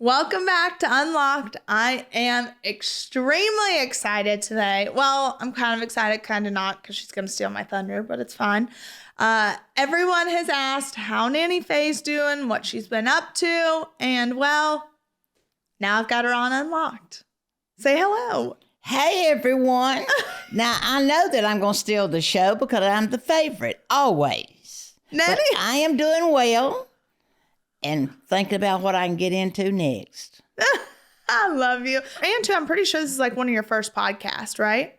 Welcome back to Unlocked. I am extremely excited today. Well, I'm kind of excited, kind of not, because she's going to steal my thunder, but it's fine. Everyone has asked how Nanny Faye's doing, what she's been up to, and well, now I've got her on Unlocked. Say hello. Hey, everyone. Now, I know that I'm going to steal the show because I'm the favorite, always. Nanny? But I am doing well and thinking about what I can get into next. I love you. And too, I'm pretty sure this is like one of your first podcasts, right?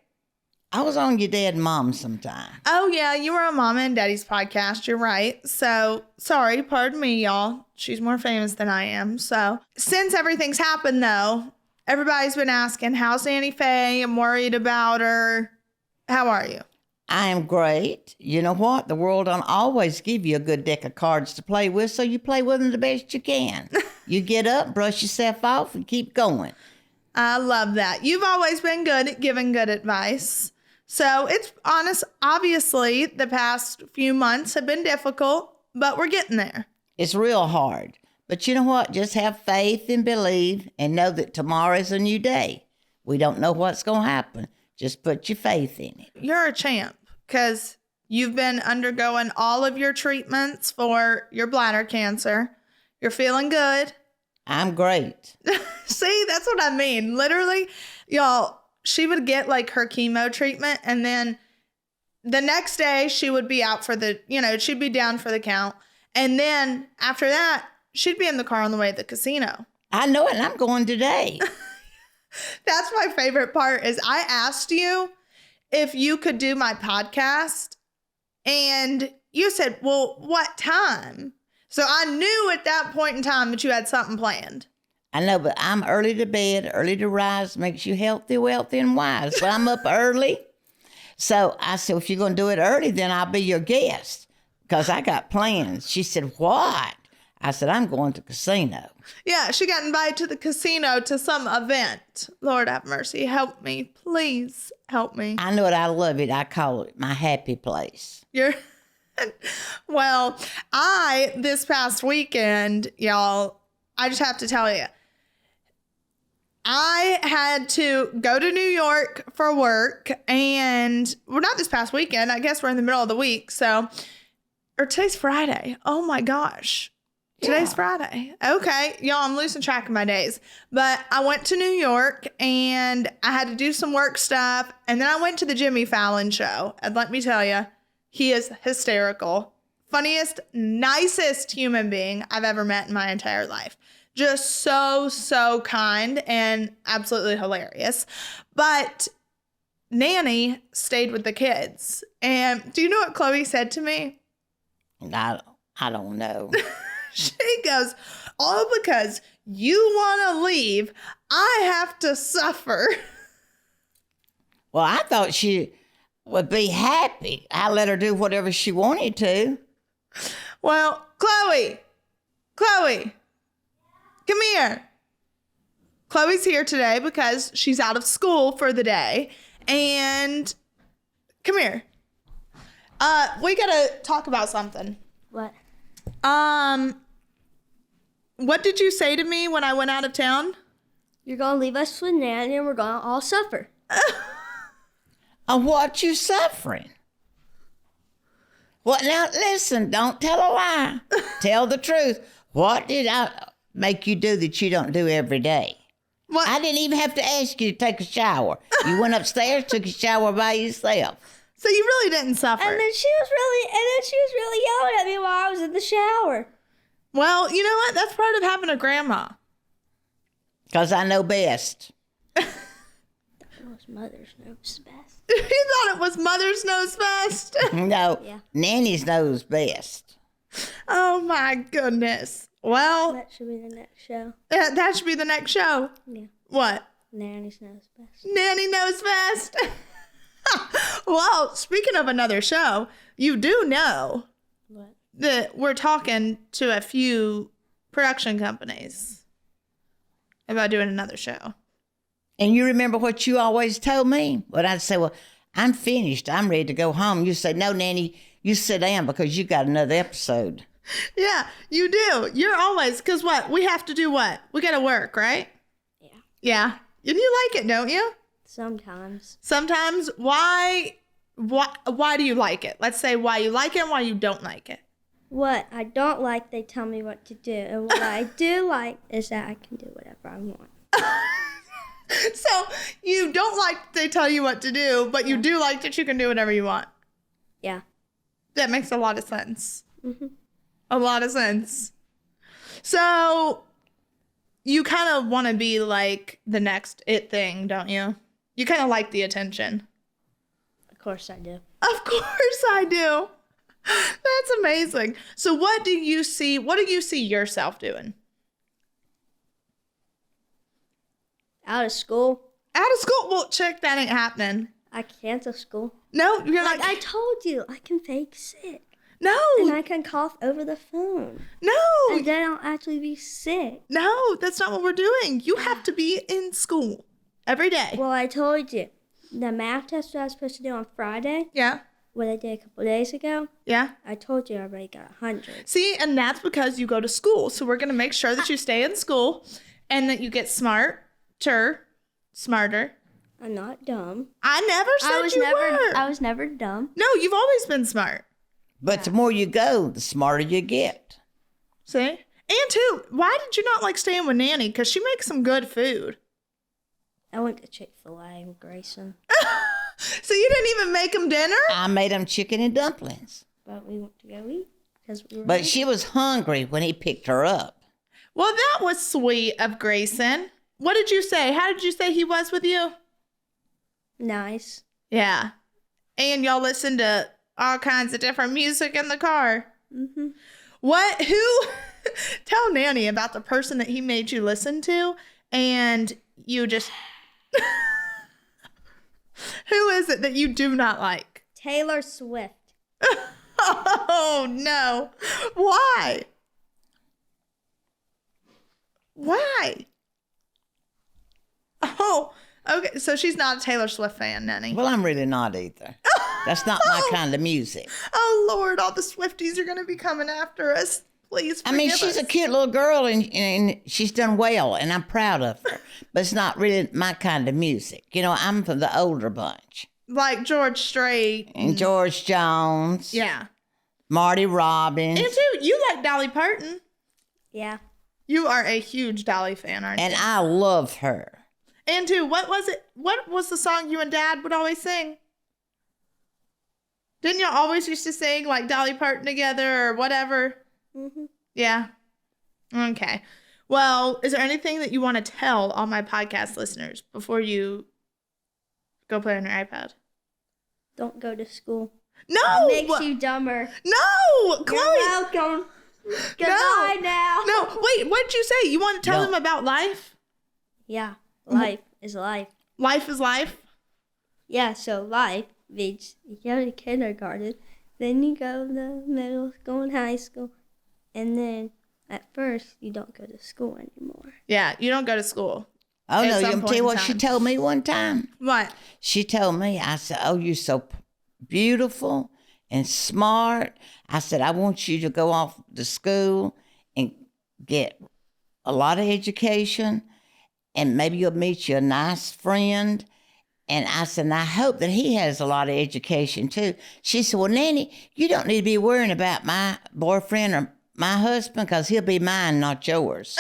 I was on your dad and mom sometime. Oh, yeah, you were on Mama and Daddy's podcast. You're right. So, sorry, pardon me, y'all. She's more famous than I am. So, since everything's happened, though, everybody's been asking, how's Nanny Faye? I'm worried about her. How are you? I am great. You know what? The world don't always give you a good deck of cards to play with, so you play with them the best you can. You get up, brush yourself off, and keep going. I love that. You've always been good at giving good advice. So it's honest. Obviously, the past few months have been difficult, but we're getting there. It's real hard. But you know what? Just have faith and believe and know that tomorrow is a new day. We don't know what's going to happen. Just put your faith in it. You're a champ because you've been undergoing all of your treatments for your bladder cancer. You're feeling good. I'm great. See, that's what I mean. Literally, y'all, she would get like her chemo treatment and then the next day she would be out for the, she'd be down for the count. And then after that, she'd be in the car on the way to the casino. I know it, and I'm going today. That's my favorite part is I asked you if you could do my podcast and you said, well, what time? So I knew at that point in time that you had something planned. I know, but I'm early to bed, early to rise, makes you healthy, wealthy, and wise. So I'm up early. So I said, if you're going to do it early, then I'll be your guest because I got plans. She said, what? I said, I'm going to the casino. Yeah, she got invited to the casino to some event. Lord have mercy. Help me. Please help me. I know it. I love it. I call it my happy place. Well, this past weekend, y'all, I just have to tell you, I had to go to New York for work and, well, not this past weekend. I guess we're in the middle of the week. Or today's Friday. Oh my gosh. Today's Friday. Okay. Y'all, I'm losing track of my days. But I went to New York and I had to do some work stuff. And then I went to the Jimmy Fallon show. And let me tell you, he is hysterical. Funniest, nicest human being I've ever met in my entire life. Just so kind and absolutely hilarious. But Nanny stayed with the kids. And do you know what Chloe said to me? I don't know. She goes, all because you want to leave, I have to suffer. Well, I thought she would be happy. I let her do whatever she wanted to. Well, Chloe, come here. Chloe's here today because she's out of school for the day. And come here. We got to talk about something. What? What did you say to me when I went out of town? You're going to leave us with Nanny and we're going to all suffer. What you suffering? Well, now listen, don't tell a lie. Tell the truth. What did I make you do that you don't do every day? What? I didn't even have to ask you to take a shower. You went upstairs, took a shower by yourself. So you really didn't suffer. And then she was really yelling at me while I was in the shower. Well, you know what? That's part of having a grandma. Because I know best. It was Mother's knows best. You thought it was Mother's knows best? No, Yeah. Nanny's knows best. Oh, my goodness. Well, That should be the next show. that should be the next show. Yeah. What? Nanny knows best. Nanny knows best. Well, speaking of another show, you do know What? that we're talking to a few production companies about doing another show. And you remember what you always told me? But I'd say, well, I'm finished. I'm ready to go home. You say, no, Nanny, you sit down because you got another episode. Yeah, you do. You're always, because what? We have to do what? We got to work, right? Yeah. Yeah. And you like it, don't you? Sometimes. Sometimes. Why do you like it? Let's say why you like it and why you don't like it. What I don't like, they tell me what to do. And what I do like is that I can do whatever I want. So you don't like they tell you what to do, but you do like that you can do whatever you want. Yeah. That makes a lot of sense. Mm-hmm. A lot of sense. So you kind of want to be like the next it thing, don't you? You kind of like the attention. Of course I do. Of course I do. That's amazing. So what do you see yourself doing? Out of school. Out of school? Well, chick, that ain't happening. I cancel school. No, you're Like not. I told you, I can fake sick. No. And I can cough over the phone. No. And then I'll actually be sick. No, that's not what we're doing. You have to be in school every day. Well, I told you. The math test that I was supposed to do on Friday, Yeah. what I did a couple days ago, Yeah. I told you I already got 100. See, and that's because you go to school. So we're going to make sure that you stay in school and that you get smarter. I'm not dumb. I never said were. I was never dumb. No, you've always been smart. But the more you go, the smarter you get. See? And too, why did you not like staying with Nanny? Because she makes some good food. I went to Chick-fil-A with Grayson, So you didn't even make them dinner? I made them chicken and dumplings. but we went to go eat because we were But hungry. she was hungry when he picked her up. Well, that was sweet of Grayson. What did you say? How did you say he was with you? Nice. Yeah. And y'all listened to all kinds of different music in the car. Mm-hmm. Who? Tell Nanny about the person that he made you listen to and you just... Who is it that you do not like? Taylor Swift. Oh, no. Why? Why? Oh, okay. So she's not a Taylor Swift fan, Nanny. Well, I'm really not either. That's not my kind of music. Oh, Lord, all the Swifties are going to be coming after us. Please I mean, forgive she's us. a cute little girl and she's done well, and I'm proud of her. But it's not really my kind of music. You know, I'm from the older bunch. Like George Strait. And George Jones. Yeah. Marty Robbins. And too, you like Dolly Parton. Yeah. You are a huge Dolly fan, aren't And you? I love her. And too, what was it? What was the song you and Dad would always sing? Didn't y'all always used to sing like Dolly Parton together or whatever? Mm-hmm. Yeah. Okay. Well, is there anything that you want to tell all my podcast listeners before you go play on your iPad? Don't go to school. No! It makes you dumber. No! Chloe! You're welcome. Goodbye now. No, wait, what did you say? You want to tell No. them about life? Yeah. Life is life. Life is life? Yeah, so life means you go to kindergarten, then you go to middle school and high school, and then at first you don't go to school anymore. Yeah, you don't go to school. Oh, At no, some you can point tell you in what she time. told me one time. What? She told me, I said, oh, you're so beautiful and smart. I said, I want you to go off to school and get a lot of education, and maybe you'll meet you a nice friend. And I said, and I hope that he has a lot of education too. She said, well, Nanny, you don't need to be worrying about my boyfriend or my husband because he'll be mine, not yours.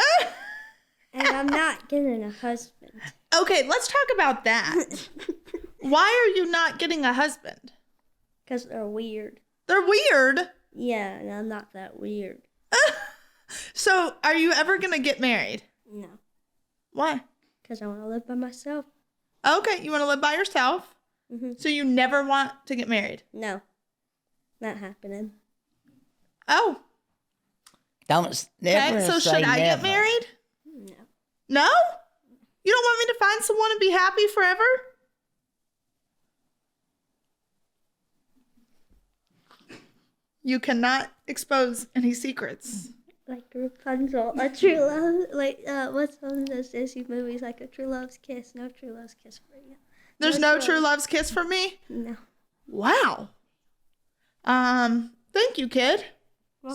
And I'm not getting a husband. Okay, let's talk about that. Why are you not getting a husband? Because they're weird. They're weird. Yeah, and I'm not that weird. So, are you ever going to get married? No. Why? Because I want to live by myself. Okay, you want to live by yourself? Mm-hmm. So you never want to get married? No. Not happening. Oh, Don't never okay. So say should I get never. married? No. No? You don't want me to find someone and be happy forever? You cannot expose any secrets. Like Rapunzel, a true love, like, what's one of those Disney movies, like a true love's kiss? No true love's kiss for you. There's no true love's kiss for me? No. Wow. Thank you, kid.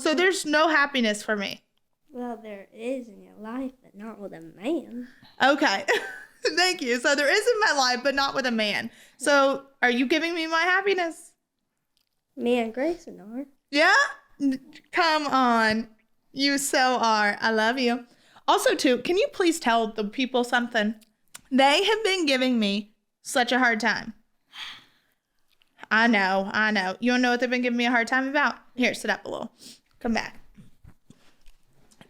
So there's no happiness for me. Well, there is in your life, but not with a man. Okay. Thank you. So there is in my life, but not with a man. So are you giving me my happiness? Me and Grayson are. Yeah? Come on. You so are. I love you. Also, too, can you please tell the people something? They have been giving me such a hard time. I know. You don't know what they've been giving me a hard time about? Here, sit up a little. Come back.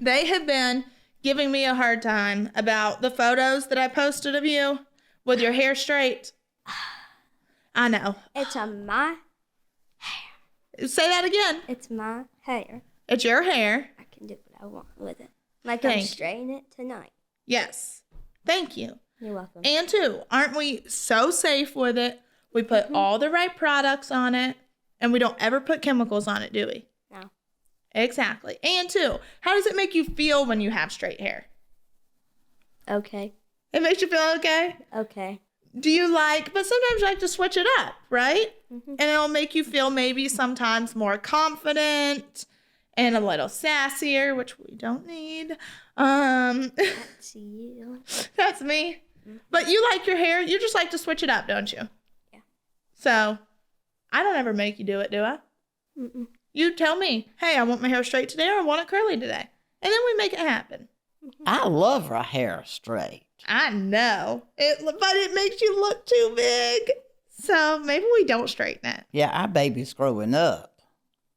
They have been giving me a hard time about the photos that I posted of you with your hair straight. I know. It's on my Say that again. It's my hair. It's your hair. I can do what I want with it. Like Thank I'm straightening it tonight. Yes. Thank you. You're welcome. And two, aren't we so safe with it? We put all the right products on it, and we don't ever put chemicals on it, do we? No. Exactly. And two, how does it make you feel when you have straight hair? Okay. It makes you feel okay? Okay. Do you but sometimes you like to switch it up, right? And it'll make you feel maybe sometimes more confident and a little sassier, which we don't need. That's you. That's me. But you like your hair. You just like to switch it up, don't you? Yeah. So I don't ever make you do it, do I? Mm-mm. You tell me, hey, I want my hair straight today or I want it curly today. And then we make it happen. I love her hair straight. I know. But it makes you look too big. So maybe we don't straighten it. Yeah, our baby's growing up.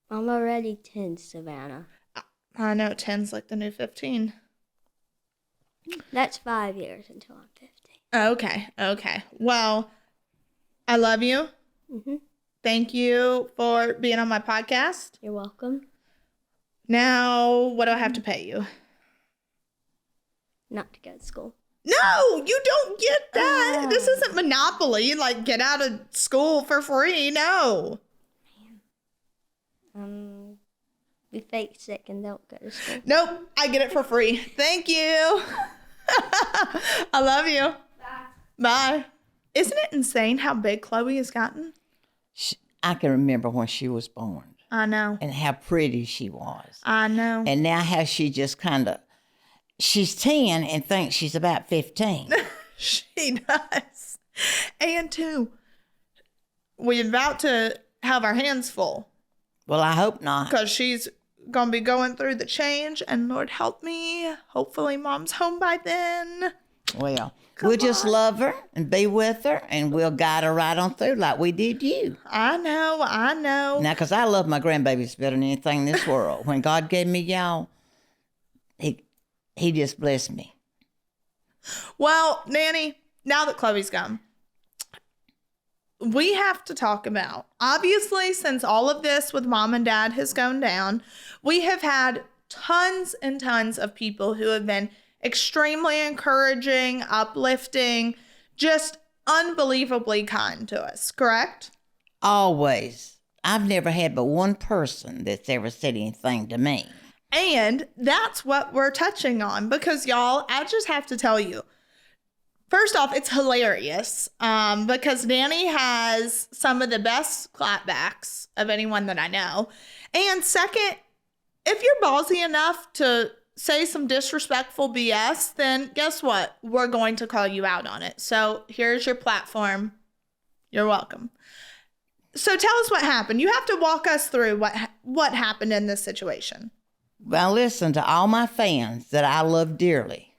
I'm already 10, Savannah. I know 10's like the new 15. That's 5 years until I'm 15. Okay. Well, I love you. Thank you for being on my podcast. You're welcome. Now, what do I have to pay you? Not to go to school. No, you don't get that. This isn't Monopoly. Like, get out of school for free. No. Be fake sick and don't go to school. Nope. I get it for free. Thank you. I love you. Bye. Isn't it insane how big Chloe has gotten? I can remember when she was born. I know. And how pretty she was. I know. And now how she just she's 10 and thinks she's about 15. She does. And two, we're about to have our hands full. Well, I hope not. Because she's going to be going through the change, and Lord help me. Hopefully mom's home by then. Well, we'll just love her and be with her, and we'll guide her right on through like we did you. I know. Now, because I love my grandbabies better than anything in this world. When God gave me y'all, he just blessed me. Well, Nanny, now that Chloe's gone, we have to talk about, obviously, since all of this with mom and dad has gone down, we have had tons and tons of people who have been extremely encouraging, uplifting, just unbelievably kind to us, correct? Always. I've never had but one person that's ever said anything to me. And that's what we're touching on because, y'all, I just have to tell you, first off, it's hilarious because Nanny has some of the best clapbacks of anyone that I know. And second, if you're ballsy enough to say some disrespectful BS, then guess what? We're going to call you out on it. So here's your platform. You're welcome. So tell us what happened. You have to walk us through what happened in this situation. Well, listen to all my fans that I love dearly.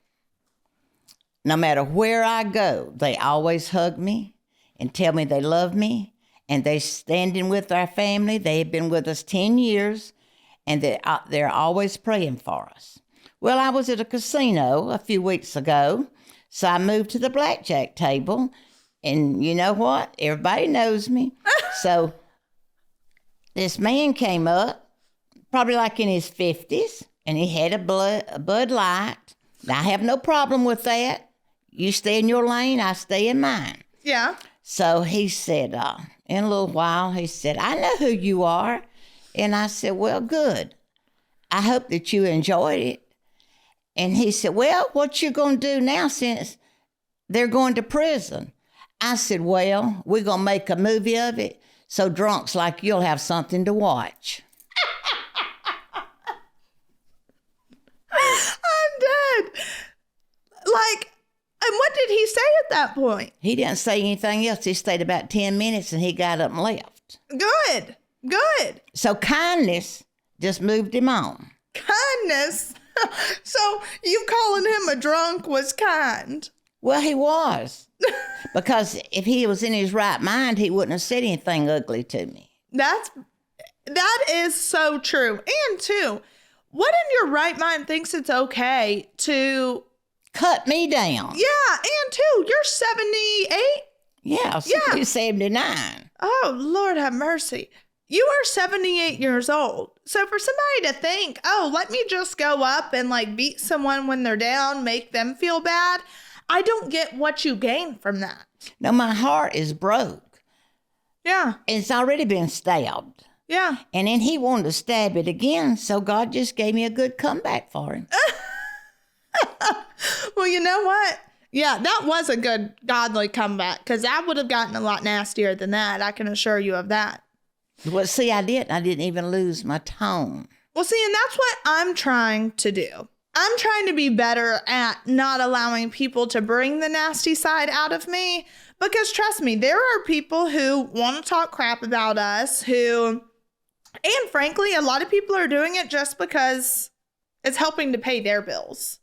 No matter where I go, they always hug me and tell me they love me, and they're standing with our family. They have been with us 10 years, and they're always praying for us. Well, I was at a casino a few weeks ago, so I moved to the blackjack table, and you know what? Everybody knows me. So this man came up, probably like in his 50s, and he had a Bud Light. Now, I have no problem with that. You stay in your lane, I stay in mine. Yeah. So he said, in a little while, he said, I know who you are. And I said, well, good. I hope that you enjoyed it. And he said, well, what you going to do now since they're going to prison? I said, well, we're going to make a movie of it so drunks like you'll have something to watch. Like, and what did he say at that point? He didn't say anything else. He stayed about 10 minutes and he got up and left. Good. So kindness just moved him on. Kindness? So you calling him a drunk was kind? Well, he was. Because if he was in his right mind, he wouldn't have said anything ugly to me. That is so true. And too, what in your right mind thinks it's okay to cut me down? Yeah, and too, you're 78? Yeah, Yeah. 79. Oh, Lord have mercy. You are 78 years old. So for somebody to think, oh, let me just go up and like beat someone when they're down, make them feel bad, I don't get what you gain from that. No, my heart is broke. Yeah. It's already been stabbed. Yeah. And then he wanted to stab it again, so God just gave me a good comeback for him. Well, you know what? Yeah, that was a good godly comeback, because I would have gotten a lot nastier than that. I can assure you of that. Well, see, I didn't even lose my tone. Well, see, and that's what I'm trying to do. I'm trying to be better at not allowing people to bring the nasty side out of me, because trust me, there are people who want to talk crap about us and frankly, a lot of people are doing it just because it's helping to pay their bills.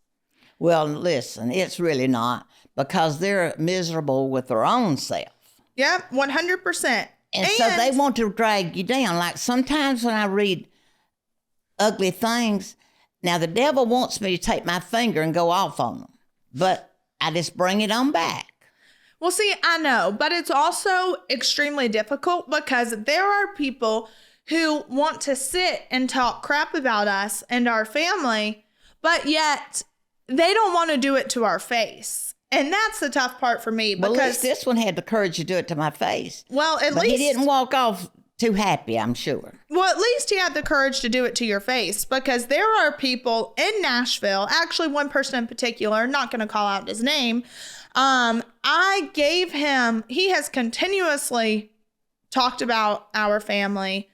Well, listen, it's really not, because they're miserable with their own self. Yep, 100%. And so they want to drag you down. Like sometimes when I read ugly things, now the devil wants me to take my finger and go off on them, but I just bring it on back. Well, see, I know, but it's also extremely difficult because there are people who want to sit and talk crap about us and our family, but yet they don't want to do it to our face. And that's the tough part for me, because well, at least this one had the courage to do it to my face. Well, but he didn't walk off too happy, I'm sure. Well, at least he had the courage to do it to your face, because there are people in Nashville, actually one person in particular, not going to call out his name. I gave him, he has continuously talked about our family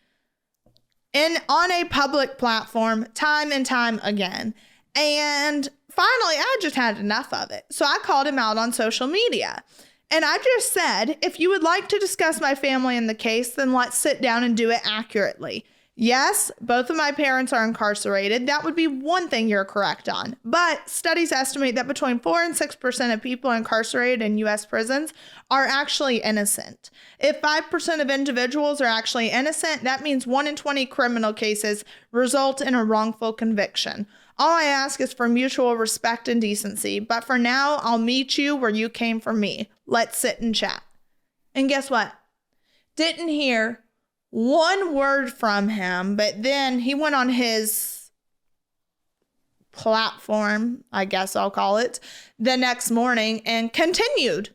on a public platform time and time again. And finally, I just had enough of it. So I called him out on social media. And I just said, if you would like to discuss my family in the case, then let's sit down and do it accurately. Yes, both of my parents are incarcerated. That would be one thing you're correct on. But studies estimate that between 4 and 6% of people incarcerated in U.S. prisons are actually innocent. If 5% of individuals are actually innocent, that means 1 in 20 criminal cases result in a wrongful conviction. All I ask is for mutual respect and decency. But for now, I'll meet you where you came from me. Let's sit and chat. And guess what? Didn't hear one word from him, but then he went on his platform, I guess I'll call it, the next morning and continued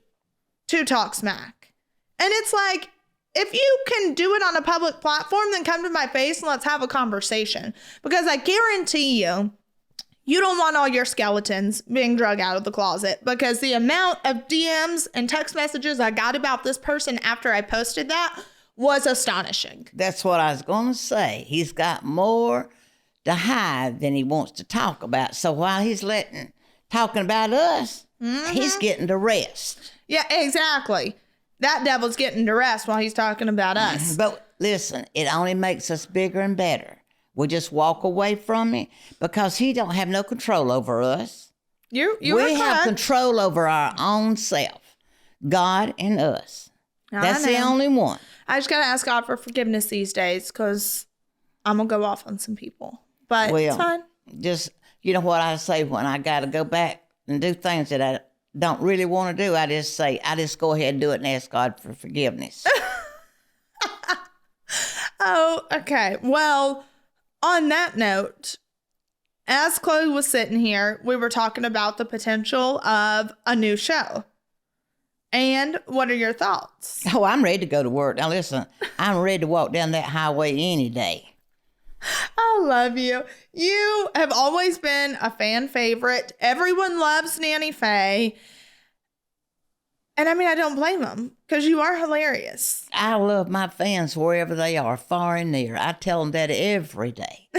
to talk smack. And it's like, if you can do it on a public platform, then come to my face and let's have a conversation. Because I guarantee you don't want all your skeletons being drug out of the closet, because the amount of DMs and text messages I got about this person after I posted that was astonishing. That's what I was going to say. He's got more to hide than he wants to talk about. So while he's talking about us, he's getting to rest. Yeah, exactly. That devil's getting to rest while he's talking about us. But listen, it only makes us bigger and better. We just walk away from it because he don't have no control over us. We have control over our own self, God and us. That's the only one. I just got to ask God for forgiveness these days, because I'm going to go off on some people. But it's fine. Just, you know what I say when I got to go back and do things that I don't really want to do? I just go ahead and do it and ask God for forgiveness. Oh, okay. Well, on that note, as Chloe was sitting here, we were talking about the potential of a new show. And what are your thoughts? Oh, I'm ready to go to work. Now, listen, I'm ready to walk down that highway any day. I love you. You have always been a fan favorite. Everyone loves Nanny Faye. And I mean, I don't blame them, because you are hilarious. I love my fans wherever they are, far and near. I tell them that every day.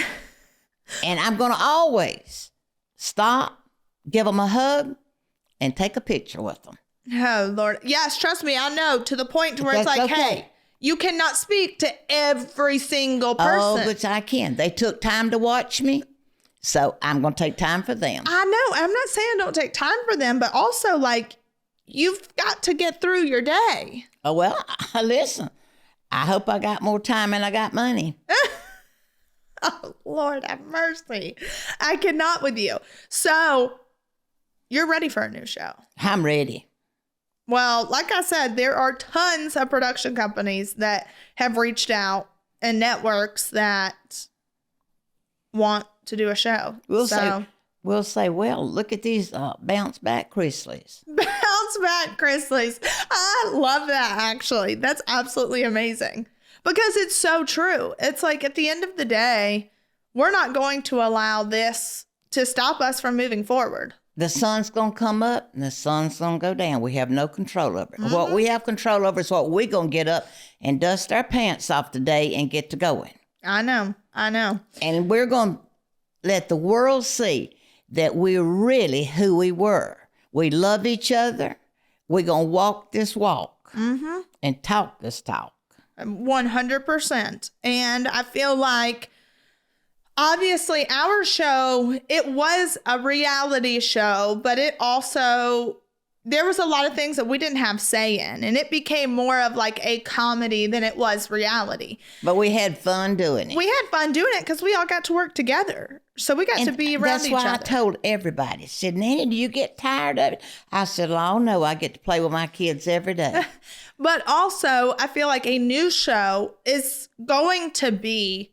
And I'm going to always stop, give them a hug, and take a picture with them. Oh, Lord. Yes, trust me, I know, to the point to where it's That's like, okay. hey, you cannot speak to every single Oh, person. but I can. They took time to watch me, so I'm going to take time for them. I know. I'm not saying don't take time for them, but also, like, you've got to get through your day. Oh, well, listen, I hope I got more time than I got money. Oh, Lord have mercy. I cannot with you. So, you're ready for a new show. I'm ready. Well, like I said, there are tons of production companies that have reached out and networks that want to do a show. We'll say, well, look at these bounce back Chrisleys. Bounce back Chrisleys. I love that, actually. That's absolutely amazing. Because it's so true. It's like at the end of the day, we're not going to allow this to stop us from moving forward. The sun's going to come up and the sun's going to go down. We have no control over it. Mm-hmm. What we have control over is what we're going to get up and dust our pants off today and get to going. I know. And we're going to let the world see that we're really who we were. We love each other. We're going to walk this walk and talk this talk. 100%. And I feel like, obviously, our show, it was a reality show, but it also, there was a lot of things that we didn't have say in, and it became more of like a comedy than it was reality. But we had fun doing it. We had fun doing it because we all got to work together. So we got to be around each other. That's why I told everybody, I said, Nanny, do you get tired of it? I said, oh, no, I get to play with my kids every day. But also, I feel like a new show is going to be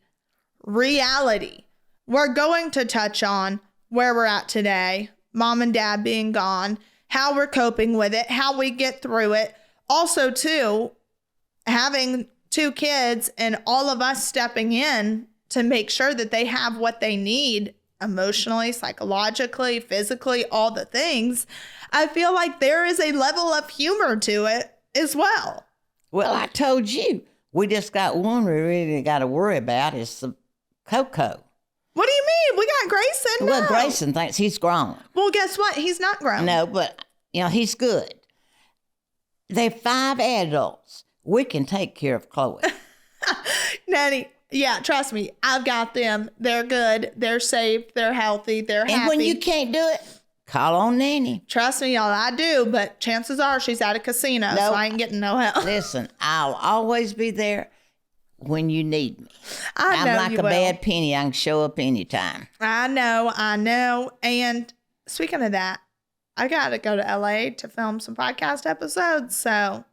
reality. We're going to touch on where we're at today, mom and dad being gone, how we're coping with it, how we get through it. Also, too, having 2 kids and all of us stepping in to make sure that they have what they need emotionally, psychologically, physically, all the things. I feel like there is a level of humor to it as well. Well, I told you, we just got one we really got to worry about is the Coco. What do you mean? We got Grayson. Well, Grayson thinks he's grown. Well, guess what? He's not grown. No, but, he's good. They're 5 adults. We can take care of Chloe. Nanny, yeah, trust me. I've got them. They're good. They're safe. They're healthy. They're happy. And when you can't do it, call on Nanny. Trust me, y'all, I do, but chances are she's at a casino, so I ain't getting no help. Listen, I'll always be there when you need me. I'm like a bad penny. I can show up anytime. I know. And speaking of that, I got to go to LA to film some podcast episodes, so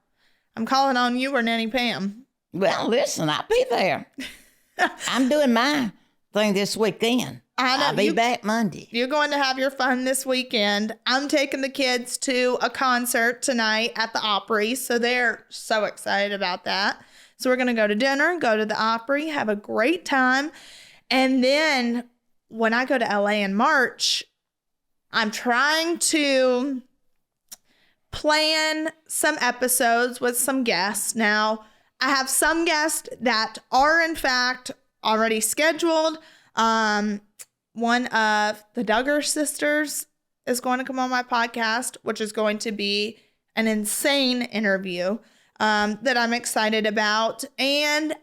I'm calling on you or Nanny Pam. Well, listen, I'll be there. I'm doing my thing this weekend. I'll be back Monday. You're going to have your fun this weekend. I'm taking the kids to a concert tonight at the Opry, so they're so excited about that. So we're going to go to dinner, go to the Opry, have a great time. And then when I go to LA in March, I'm trying to plan some episodes with some guests. Now, I have some guests that are, in fact, already scheduled. One of the Duggar sisters is going to come on my podcast, which is going to be an insane interview that I'm excited about. And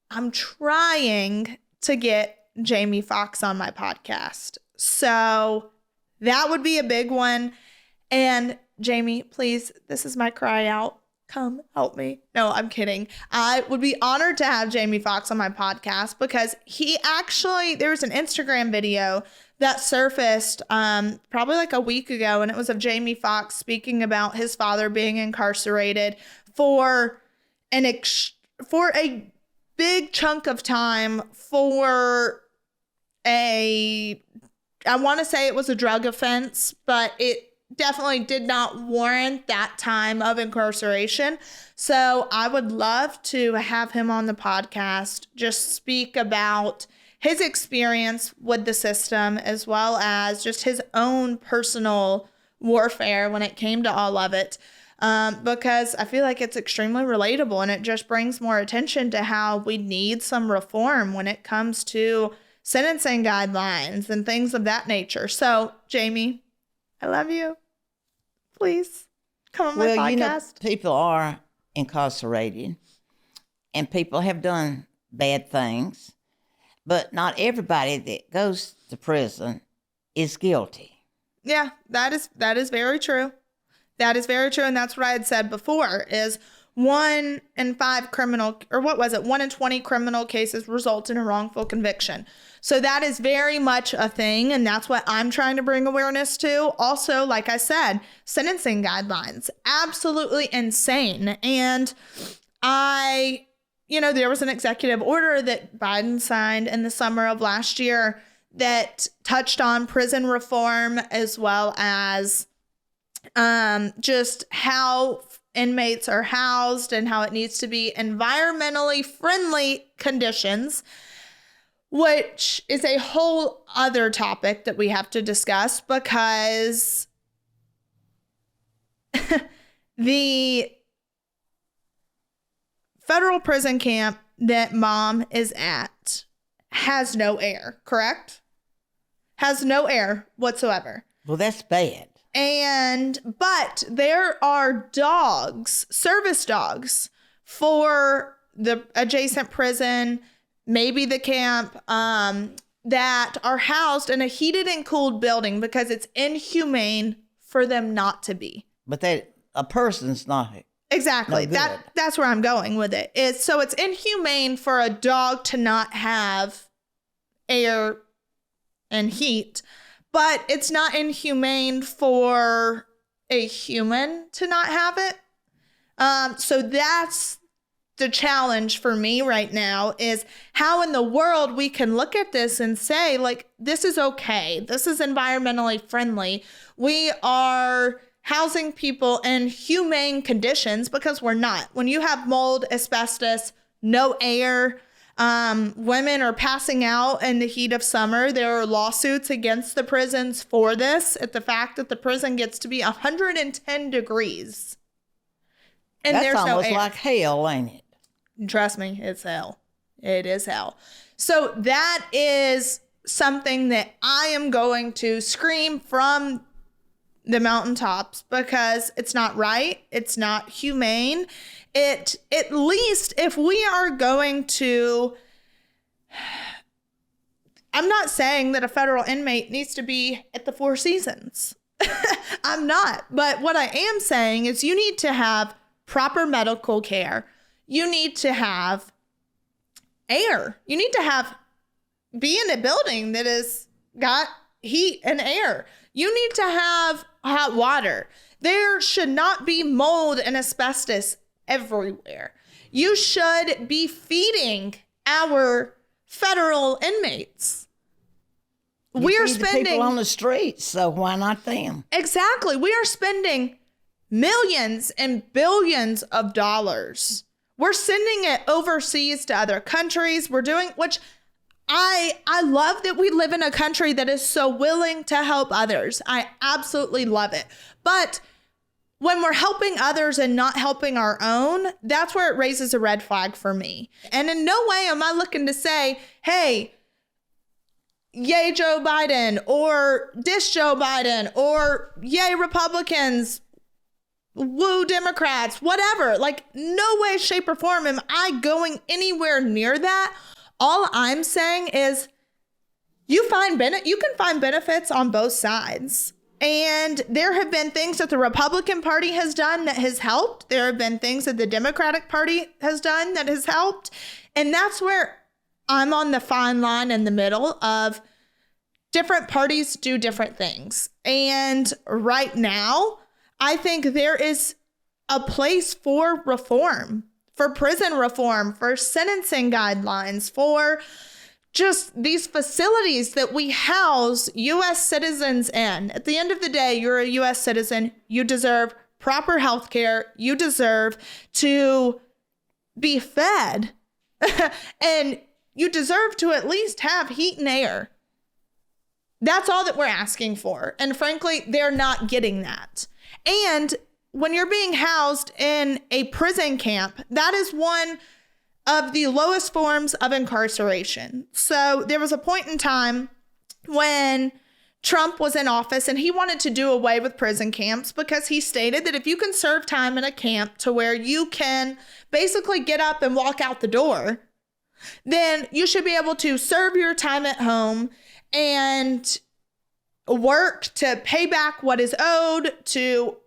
I'm trying to get Jamie Foxx on my podcast. So that would be a big one. And Jamie, please, this is my cry out. Come help me. No, I'm kidding. I would be honored to have Jamie Foxx on my podcast because there was an Instagram video that surfaced probably like a week ago, and it was of Jamie Foxx speaking about his father being incarcerated for a big chunk of time for I want to say it was a drug offense, but it definitely did not warrant that time of incarceration. So I would love to have him on the podcast, just speak about his experience with the system, as well as just his own personal warfare when it came to all of it. Because I feel like it's extremely relatable, and it just brings more attention to how we need some reform when it comes to sentencing guidelines and things of that nature. So, Jamie, I love you. please come on my Well, podcast. People are incarcerated and people have done bad things, but not everybody that goes to prison is guilty. Yeah, that is very true. That is very true. And that's what I had said before is 1 in 5 criminal, or what was it? 1 in 20 criminal cases result in a wrongful conviction. So that is very much a thing. And that's what I'm trying to bring awareness to. Also, like I said, sentencing guidelines, absolutely insane. And there was an executive order that Biden signed in the summer of last year that touched on prison reform as well as just how inmates are housed and how it needs to be environmentally friendly conditions, which is a whole other topic that we have to discuss because the federal prison camp that Mom is at has no air, correct? Has no air whatsoever. Well, that's bad. But there are dogs, service dogs for the adjacent prison, maybe the camp, that are housed in a heated and cooled building because it's inhumane for them not to be. But a person's not. Exactly. No, that's where I'm going with it. It's inhumane for a dog to not have air and heat, but it's not inhumane for a human to not have it. So that's the challenge for me right now is how in the world we can look at this and say, like, this is okay. This is environmentally friendly. We are housing people in humane conditions because we're not. When you have mold, asbestos, no air, women are passing out in the heat of summer. There are lawsuits against the prisons for this, at the fact that the prison gets to be 110 degrees. And That's there's no air. almost like hell, ain't it? Trust me, it's hell. It is hell. So that is something that I am going to scream from the mountaintops because it's not right. It's not humane. At least if we are going to, I'm not saying that a federal inmate needs to be at the Four Seasons. I'm not. But what I am saying is you need to have proper medical care. You need to have air. You need to be in a building that has got heat and air. You need to have hot water. There should not be mold and asbestos everywhere. You should be feeding our federal inmates. We are spending people on the streets, so why not them? Exactly. We are spending millions and billions of dollars. We're sending it overseas to other countries. We're doing, which I love that we live in a country that is so willing to help others. I absolutely love it. But when we're helping others and not helping our own, that's where it raises a red flag for me. And in no way am I looking to say, hey, yay Joe Biden, or dish Joe Biden, or yay Republicans, woo Democrats, whatever. Like, no way, shape, or form am I going anywhere near that. All I'm saying is you can find benefits on both sides. And there have been things that the Republican Party has done that has helped. There have been things that the Democratic Party has done that has helped. And that's where I'm on the fine line in the middle of different parties do different things. And right now, I think there is a place for reform, for prison reform, for sentencing guidelines, for just these facilities that we house U.S. citizens in. At the end of the day, you're a U.S. citizen. You deserve proper health care. You deserve to be fed. And you deserve to at least have heat and air. That's all that we're asking for. And frankly, they're not getting that. And when you're being housed in a prison camp, that is one of the lowest forms of incarceration. So there was a point in time when Trump was in office and he wanted to do away with prison camps because he stated that if you can serve time in a camp to where you can basically get up and walk out the door, then you should be able to serve your time at home and work to pay back what is owed, to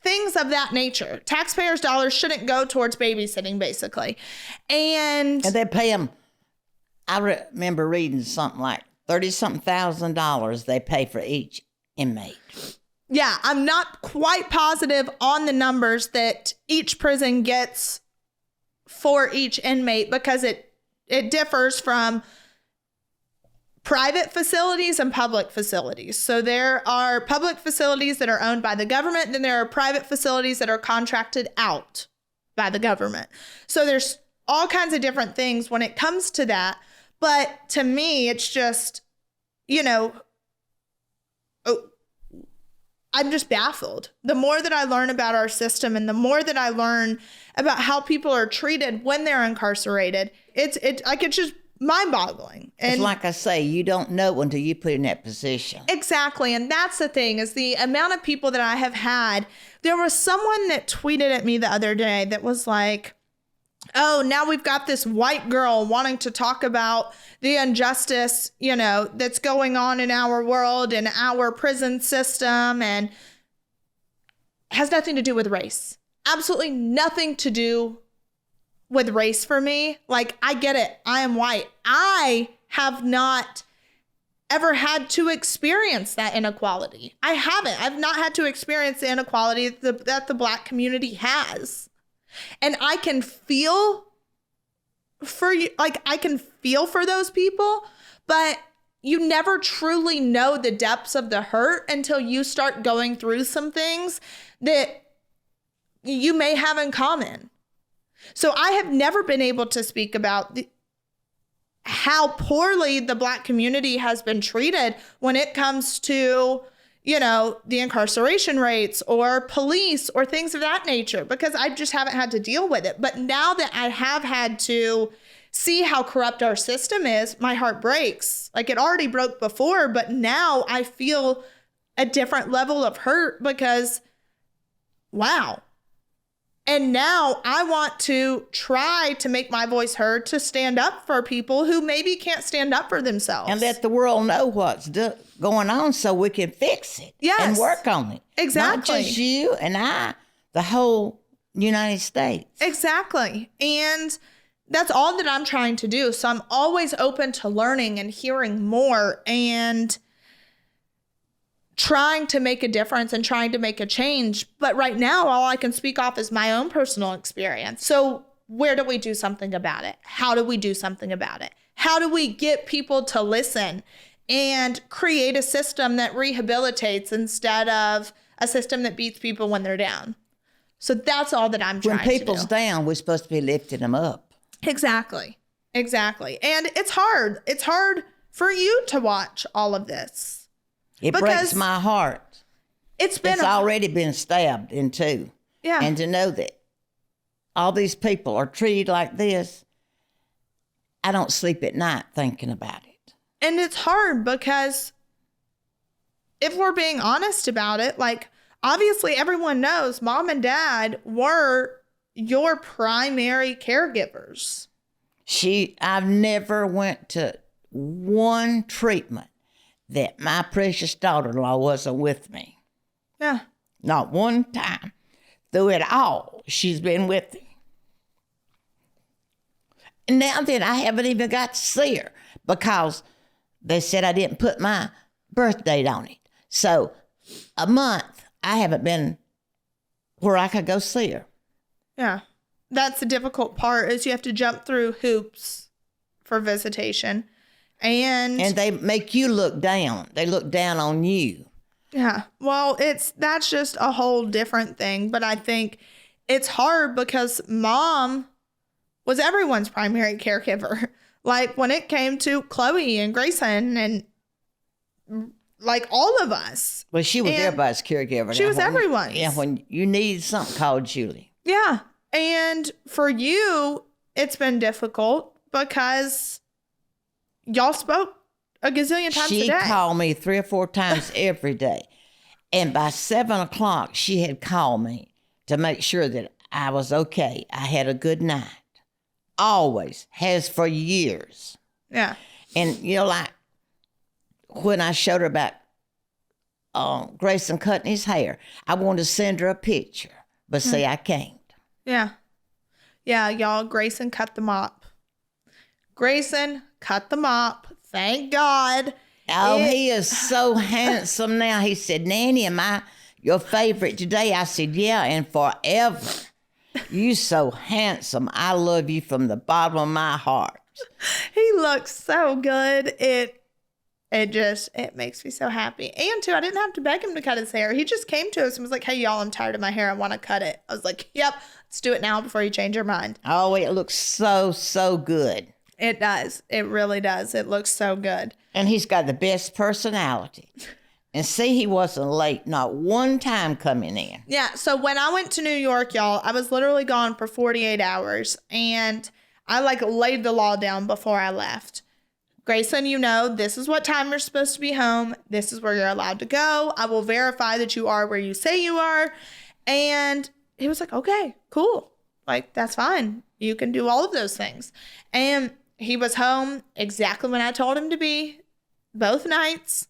things of that nature. Taxpayers' dollars shouldn't go towards babysitting, basically. And they pay them, I remember reading something like $30-something thousand they pay for each inmate. Yeah, I'm not quite positive on the numbers that each prison gets for each inmate because it differs from private facilities and public facilities. So there are public facilities that are owned by the government, then there are private facilities that are contracted out by the government. So there's all kinds of different things when it comes to that. But to me, it's just, I'm just baffled. The more that I learn about our system and the more that I learn about how people are treated when they're incarcerated, it's just mind-boggling. And it's like I say, you don't know until you put in that position. Exactly. And that's the thing, is the amount of people that I have had. There was someone that tweeted at me the other day that was like, oh, now we've got this white girl wanting to talk about the injustice, that's going on in our world and our prison system, and has nothing to do with race. Absolutely nothing to do with race for me. Like, I get it. I am white. I have not ever had to experience that inequality. I haven't. I've not had to experience the inequality that the Black community has. And I can feel for you, like I can feel for those people, but you never truly know the depths of the hurt until you start going through some things that you may have in common. So I have never been able to speak about how poorly the Black community has been treated when it comes to the incarceration rates or police or things of that nature, because I just haven't had to deal with it. But now that I have had to see how corrupt our system is, my heart breaks. Like, it already broke before, but now I feel a different level of hurt because, wow. And now I want to try to make my voice heard, to stand up for people who maybe can't stand up for themselves. And let the world know what's going on so we can fix it. Yes. And work on it. Exactly. Not just you and I, the whole United States. Exactly. And that's all that I'm trying to do. So I'm always open to learning and hearing more and trying to make a difference and trying to make a change. But right now, all I can speak off is my own personal experience. So where do we do something about it? How do we do something about it? How do we get people to listen and create a system that rehabilitates instead of a system that beats people when they're down? So that's all that I'm trying to do. When people's down, we're supposed to be lifting them up. Exactly. Exactly. And it's hard. It's hard for you to watch all of this. It breaks my heart. It's already been stabbed in two. Yeah. And to know that all these people are treated like this, I don't sleep at night thinking about it. And it's hard because if we're being honest about it, like, obviously everyone knows mom and dad were your primary caregivers. I've never went to one treatment that my precious daughter-in-law wasn't with me. Yeah. Not one time. Through it all, she's been with me. And now then, I haven't even got to see her because they said I didn't put my birth date on it. So a month, I haven't been where I could go see her. Yeah. That's the difficult part, is you have to jump through hoops for visitation. And they make you look down. They look down on you. Yeah. Well, that's just a whole different thing. But I think it's hard because mom was everyone's primary caregiver. Like, when it came to Chloe and Grayson and like all of us. Well, she was everybody's caregiver. She was everyone's. Yeah, when you needed something, called Julie. Yeah. And for you, it's been difficult because y'all spoke a gazillion times a day. She called me 3 or 4 times every day. And by 7 o'clock, she had called me to make sure that I was okay. I had a good night. Always. Has for years. Yeah. And, like when I showed her about Grayson cutting his hair, I wanted to send her a picture. But see, I can't. Yeah. Yeah, y'all, Grayson cut the mop. Grayson cut the mop. Thank God. Oh, he is so handsome now. He said, Nanny, am I your favorite today? I said, yeah, and forever. You so handsome. I love you from the bottom of my heart. He looks so good. It makes me so happy. And too, I didn't have to beg him to cut his hair. He just came to us and was like, hey, y'all, I'm tired of my hair. I want to cut it. I was like, yep, let's do it now before you change your mind. Oh, it looks so, so good. It does. It really does. It looks so good. And he's got the best personality. And see, he wasn't late, not one time coming in. Yeah, so when I went to New York, y'all, I was literally gone for 48 hours. And I laid the law down before I left. Grayson, this is what time you're supposed to be home. This is where you're allowed to go. I will verify that you are where you say you are. And he was like, okay, cool. That's fine. You can do all of those things. And he was home exactly when I told him to be, both nights.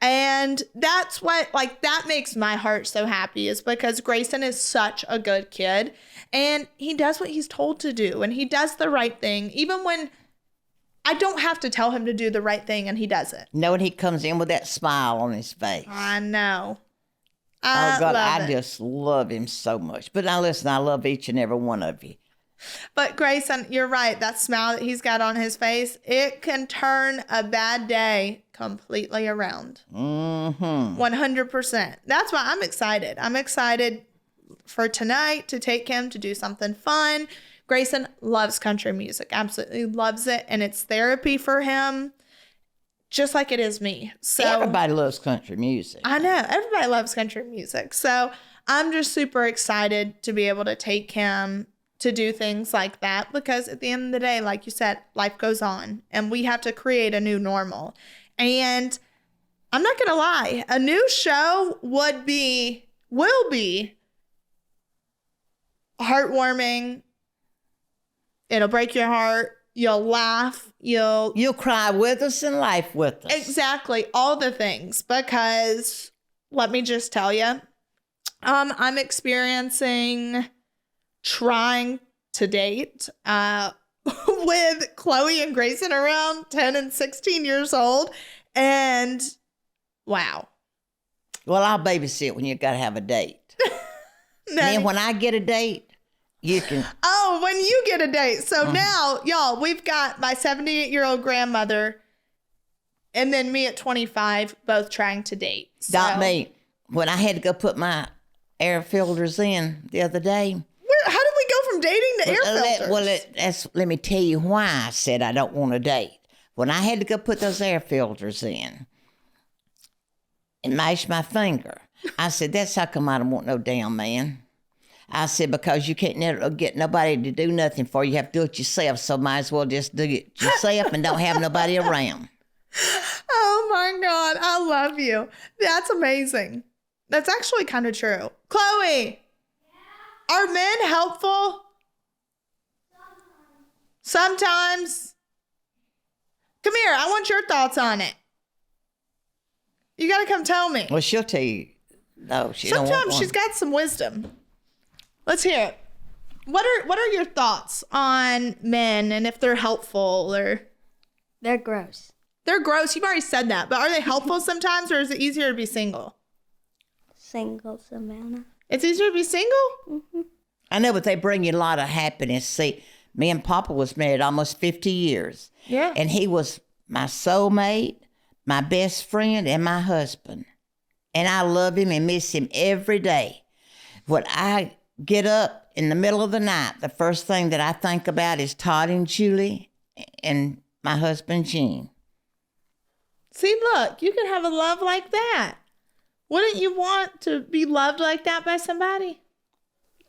And that's what, that makes my heart so happy, is because Grayson is such a good kid. And he does what he's told to do. And he does the right thing, even when I don't have to tell him to do the right thing and he does it. No, and he comes in with that smile on his face. I know. Oh, God, I just love him so much. But now listen, I love each and every one of you. But Grayson, you're right. That smile that he's got on his face, it can turn a bad day completely around. 100%. That's why I'm excited. I'm excited for tonight to take him to do something fun. Grayson loves country music, absolutely loves it. And it's therapy for him, just like it is me. So everybody loves country music. I know. Everybody loves country music. So I'm just super excited to be able to take him to do things like that, because at the end of the day, like you said, life goes on and we have to create a new normal. And I'm not going to lie, a new show will be heartwarming. It'll break your heart. You'll laugh. You'll cry with us and laugh with us. Exactly. All the things. Because let me just tell you, I'm experiencing trying to date with Chloe and Grayson around 10 and 16 years old. And wow. Well, I'll babysit when you got to have a date. And then when I get a date, you can. Oh, when you get a date. So now, y'all, we've got my 78-year-old grandmother and then me at 25, both trying to date. So. Not me. When I had to go put my air filters in the other day. How did we go from dating to air filters? Let me tell you why I said I don't want to date. When I had to go put those air filters in and mash my finger, I said, that's how come I don't want no damn man. I said, because you can't never get nobody to do nothing for you. You have to do it yourself, so might as well just do it yourself and don't have nobody around. Oh, my God. I love you. That's amazing. That's actually kind of true. Chloe, are men helpful? Sometimes. Come here. I want your thoughts on it. You got to come tell me. Well, she'll tell you. No, she don't want Sometimes one. she's got some wisdom. Let's hear it. What are your thoughts on men and if they're helpful or? They're gross. They're gross. You've already said that. But are they helpful sometimes, or is it easier to be single? Single, Savannah. It's easier to be single? Mm-hmm. I know, but they bring you a lot of happiness. See, me and Papa was married almost 50 years. Yeah. And he was my soulmate, my best friend, and my husband. And I love him and miss him every day. When I get up in the middle of the night, the first thing that I think about is Todd and Julie and my husband, Gene. See, look, you can have a love like that. Wouldn't you want to be loved like that by somebody?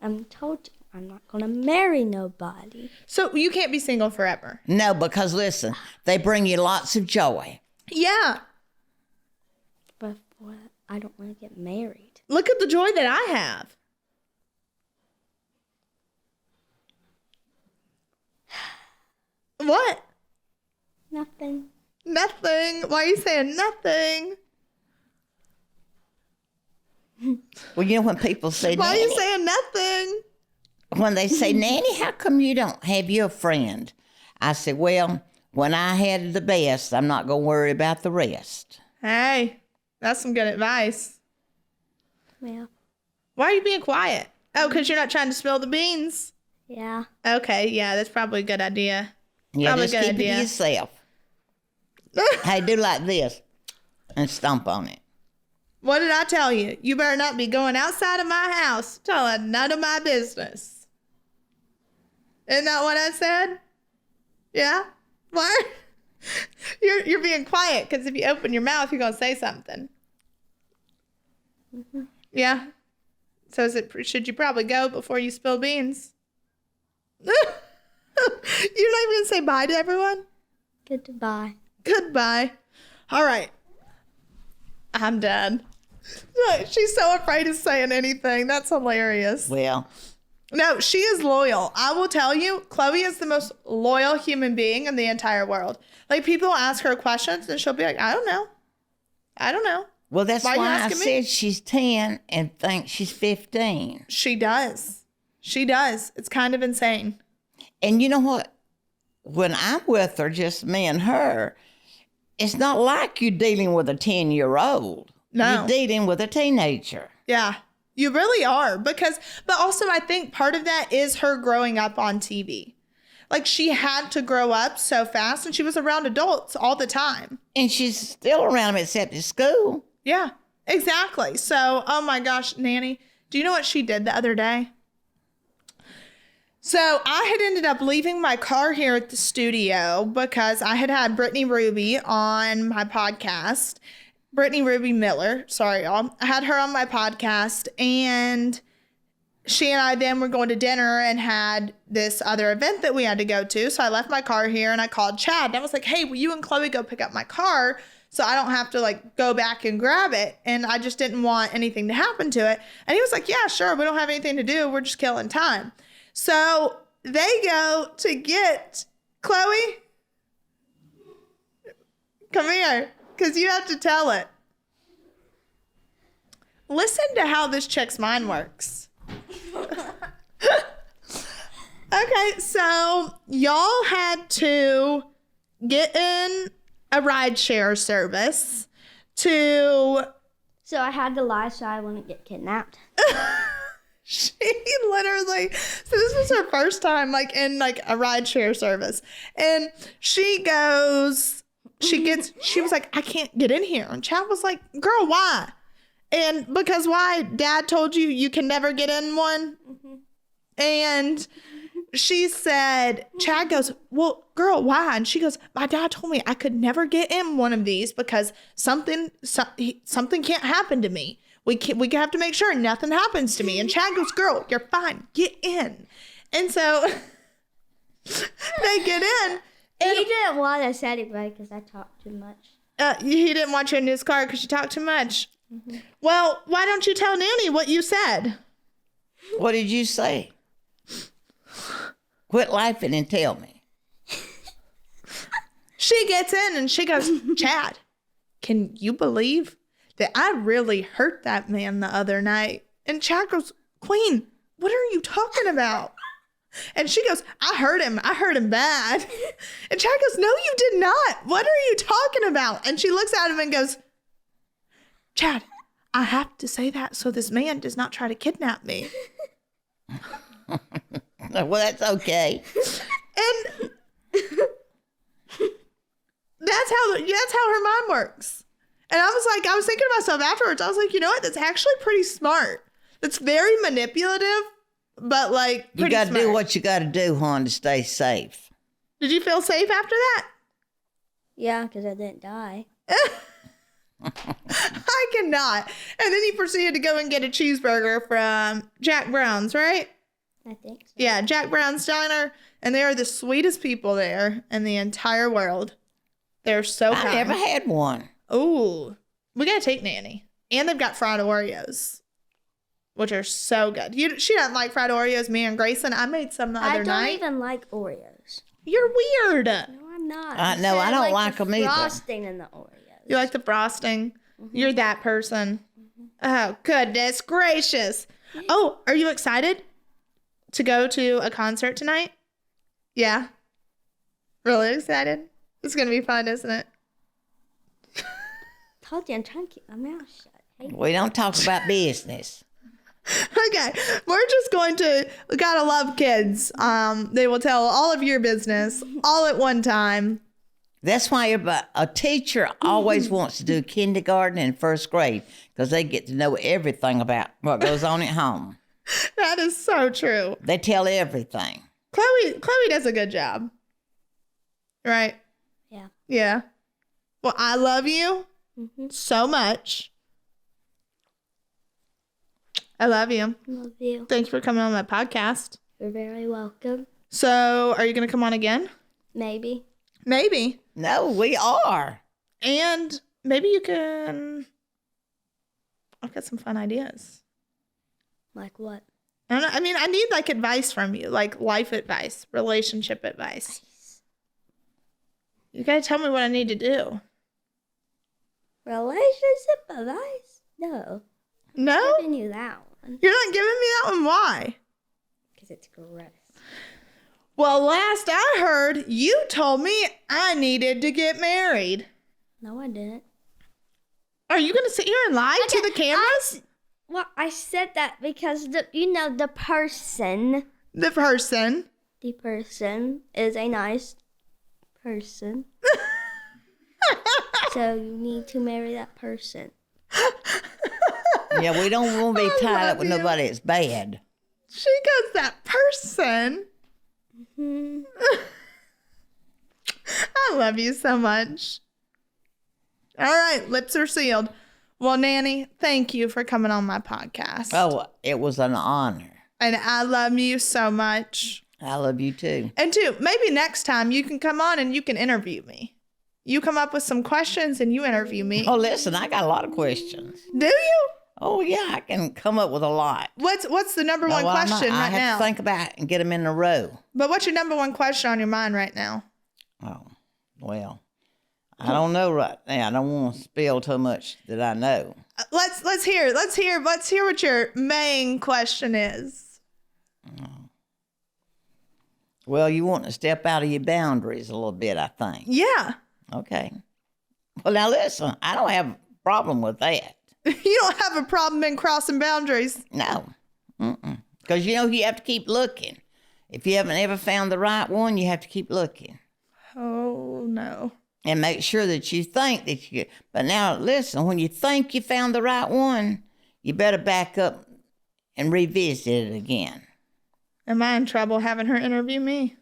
I'm told you, I'm not going to marry nobody. So you can't be single forever. No, because listen, they bring you lots of joy. Yeah. But what? I don't want to get married. Look at the joy that I have. What? Nothing. Nothing. Why are you saying nothing? Well, you know when people say, Why are Nanny, you saying nothing? when they say, Nanny, how come you don't have you a friend? I said, well, when I had the best, I'm not going to worry about the rest. Hey, that's some good advice. Well, Why are you being quiet? Oh, because you're not trying to spill the beans? yeah. Okay, yeah, that's probably a good idea. Yeah, Probably just a good keep it idea. to yourself. Hey, do like this and stomp on it. What did I tell you? You better not be going outside of my house telling none of my business. Isn't that what I said? Yeah? What? You're being quiet because if you open your mouth, you're going to say something. Mm-hmm. Yeah? So should you probably go before you spill beans? You're not even going to say bye to everyone? Goodbye. Goodbye. All right. I'm done. She's so afraid of saying anything. That's hilarious. Well, No, she is loyal. I will tell you, Chloe is the most loyal human being in the entire world. Like, people ask her questions and she'll be like, I don't know. I don't know. well, that's Why why, are you I asking me? said she's 10 and thinks she's 15. She does. She does. It's kind of insane. And you know what? When I'm with her, just me and her, it's not like you're dealing with a 10-year-old. No. You're dealing with a teenager. Yeah, you really are. But also I think part of that is her growing up on TV. Like, she had to grow up so fast and she was around adults all the time. And she's still around them except at school. Yeah, exactly. So, oh my gosh, Nanny, do you know what she did the other day? So I had ended up leaving my car here at the studio because I had Brittany Ruby on my podcast. Brittany Ruby Miller, sorry y'all. I had her on my podcast, and she and I then were going to dinner and had this other event that we had to go to. So I left my car here and I called Chad and I was like, hey, will you and Chloe go pick up my car so I don't have to like go back and grab it? And I just didn't want anything to happen to it. And he was like, yeah, sure. We don't have anything to do. We're just killing time. So they go to get Chloe. Come here, because you have to tell it. Listen to how this chick's mind works. Okay, so y'all had to get in a rideshare service to... So I had to lie so I wouldn't get kidnapped. She literally, so this was her first time like in like a rideshare service. And she was like, I can't get in here. And Chad was like, girl, why? And because why? Dad told you can never get in one. Mm-hmm. And she said, Chad goes, well, girl, why? And she goes, my dad told me I could never get in one of these because something can't happen to me. We have to make sure nothing happens to me. And Chad goes, girl, you're fine. Get in. And so they get in. And He didn't want to say it right because I talked too much. he didn't want you in his car because you talked too much. Mm-hmm. Well, why don't you tell Nanny what you said? What did you say? Quit laughing and tell me. She gets in and she goes, Chad, can you believe that I really hurt that man the other night? And Chad goes, Queen, what are you talking about? And she goes, I hurt him bad. And Chad goes, no, you did not. What are you talking about? And she looks at him and goes, Chad, I have to say that so this man does not try to kidnap me. Well, that's okay. And that's how her mind works. And I was thinking to myself afterwards, I was like, you know what? That's actually pretty smart. That's very manipulative, but like You pretty got to smart. do what you got to do, hon, to stay safe. Did you feel safe after that? Yeah, because I didn't die. I cannot. And then he proceeded to go and get a cheeseburger from Jack Brown's, right? I think so. Yeah, Jack Brown's Diner. And they are the sweetest people there in the entire world. They're so I kind. never had one. Ooh, we gotta take Nanny. And they've got fried Oreos, which are so good. She doesn't like fried Oreos. Me and Grayson, I made some the other night. I don't even like Oreos. You're weird. No, I'm not. No, I don't like them either. Frosting in the Oreos. You like the frosting? You're that person. Oh, goodness gracious. Oh, are you excited to go to a concert tonight? Yeah. Really excited? It's going to be fun, isn't it? Told you I'm trying to keep my mouth shut. Hey. We don't talk about business. Okay, we're just going to, we gotta love kids. They will tell all of your business all at one time. That's why a teacher always wants to do kindergarten and first grade, because they get to know everything about what goes on at home. That is so true. They tell everything. Chloe does a good job. Right? Yeah. Yeah. Well, I love you so much. I love you. Love you. Thanks for coming on my podcast. You're very welcome. So, are you going to come on again? Maybe. Maybe. No, we are. And maybe you can... I've got some fun ideas. Like what? I don't know. I mean, I need like advice from you, like life advice, relationship advice. You got to tell me what I need to do. Relationship advice? No. No? I'm giving you that one. You're not giving me that one? Why? Because it's gross. Well, last I heard, you told me I needed to get married. No, I didn't. Are you going to sit here and lie to the cameras? Well, I said that because, the person. The person. The person is a nice person. So you need to marry that person. Yeah, we don't want to be tied up with you. nobody that's bad. She goes, that person. I love you so much. All right, lips are sealed. Well, Nanny, thank you for coming on my podcast. Oh, it was an honor. And I love you so much. I love you too. And too, maybe next time you can come on and you can interview me. You come up with some questions and you interview me. Oh, listen, I got a lot of questions. Do you? Oh, yeah, I can come up with a lot. What's the number one question I right now? have to think about it and get them in a row. But what's your number one question on your mind right now? Oh, well, I don't know right now. I don't want to spill too much that I know. Let's hear what your main question is. Well, you want to step out of your boundaries a little bit, I think. Yeah. Okay. Well, now listen, I don't have a problem with that. You don't have a problem in crossing boundaries. No. Because, you have to keep looking. If you haven't ever found the right one, you have to keep looking. Oh, no. And make sure that you think that you... But now, listen, when you think you found the right one, you better back up and revisit it again. Am I in trouble having her interview me?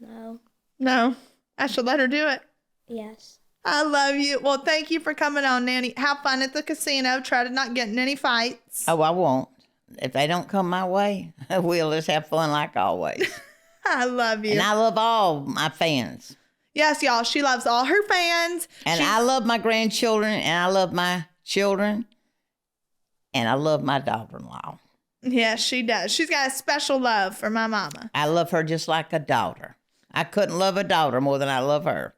No. No. I should let her do it. Yes. I love you. Well, thank you for coming on, Nanny. Have fun at the casino. Try to not get in any fights. Oh, I won't. If they don't come my way, we'll just have fun like always. I love you. And I love all my fans. Yes, y'all. She loves all her fans. And I love my grandchildren, and I love my children, and I love my daughter-in-law. Yes, she does. She's got a special love for my mama. I love her just like a daughter. I couldn't love a daughter more than I love her.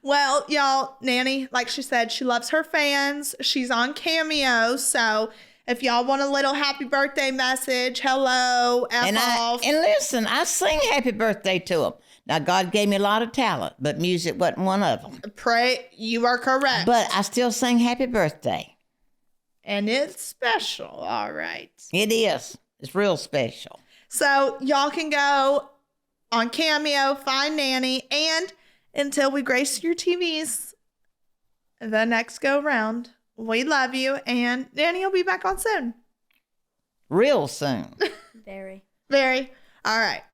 Well, y'all, Nanny, like she said, she loves her fans. She's on Cameo. So if y'all want a little happy birthday message, hello, F off. And listen, I sing happy birthday to them. Now, God gave me a lot of talent, but music wasn't one of them. Pray, you are correct. But I still sing happy birthday. And it's special, all right. It is. It's real special. So y'all can go on Cameo, find Nanny, and until we grace your TVs the next go round, we love you, and Nanny will be back on soon. Real soon. Very. Very. All right.